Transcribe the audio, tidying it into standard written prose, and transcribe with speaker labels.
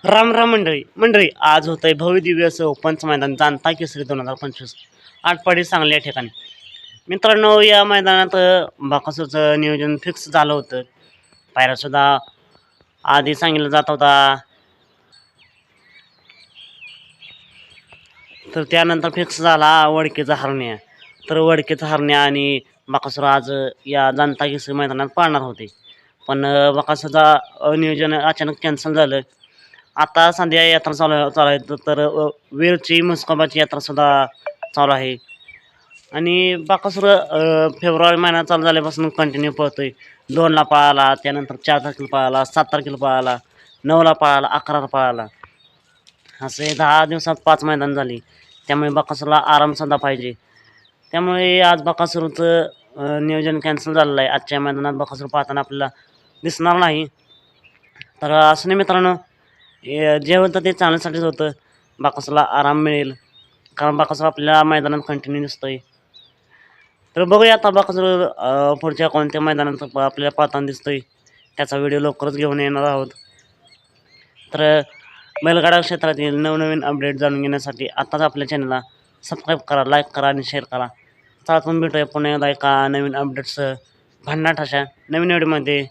Speaker 1: राम राम मंडळी मंडळी आज होतंय भव्य दिव्य असं ओपनचं मैदान जाणता केसरी 2025 आटपाडी सांगली या ठिकाणी. मित्रांनो, या मैदानात बाकासूरचं नियोजन फिक्स झालं होतं. पायरासुद्धा आधी सांगितलं जात होता, तर त्यानंतर फिक्स झाला वडकीचा हरण्या. तर वडकीचा हरण्या आणि बाकासूर आज या जाणता केसरी मैदानात पाळणार होते, पण बाकासूरचा नियोजन अचानक कॅन्सल झालं. आता सध्या यात्रा चालू आहे, तर वीरची म्हसकोबाची यात्रा सुद्धा चालू आहे. आणि बाकासूर फेब्रुवारी महिना चालू झाल्यापासून कंटिन्यू पळतोय. 2ला पळाला, त्यानंतर 4 तारखेला पळाला, 7 तारखेला पळाला, 9ला पळाला, 11ला पळाला. असे 10 दिवसात 5 मैदान झाली. त्यामुळे बाकासूरला आराम सुद्धा पाहिजे. त्यामुळे आज बाकासूरचं नियोजन कॅन्सल झालेलं आहे. आजच्या मैदानात बाकासूर पाहताना आपल्याला दिसणार नाही. तर असं नाही मित्रांनो, जे होतं ते चालण्यासाठीच होतं. बाकासूरला आराम मिळेल, कारण बाकासूर आपल्याला मैदानात कंटिन्यू दिसतोय. तर बघूया आता बाकासूर पुढच्या कोणत्या मैदानात आपल्याला पाहताना दिसतोय, त्याचा व्हिडिओ लवकरच घेऊन येणार आहोत. तर बैलगाडा क्षेत्रातील नवनवीन अपडेट जाणून घेण्यासाठी आत्ताच आपल्या चॅनलला सबस्क्राईब करा, लाईक करा आणि शेअर करा. चला, तुम्ही भेटूया पुन्हा एकदा एका नवीन अपडेट्ससह भन्नाट अशा नवीन व्हिडिओमध्ये.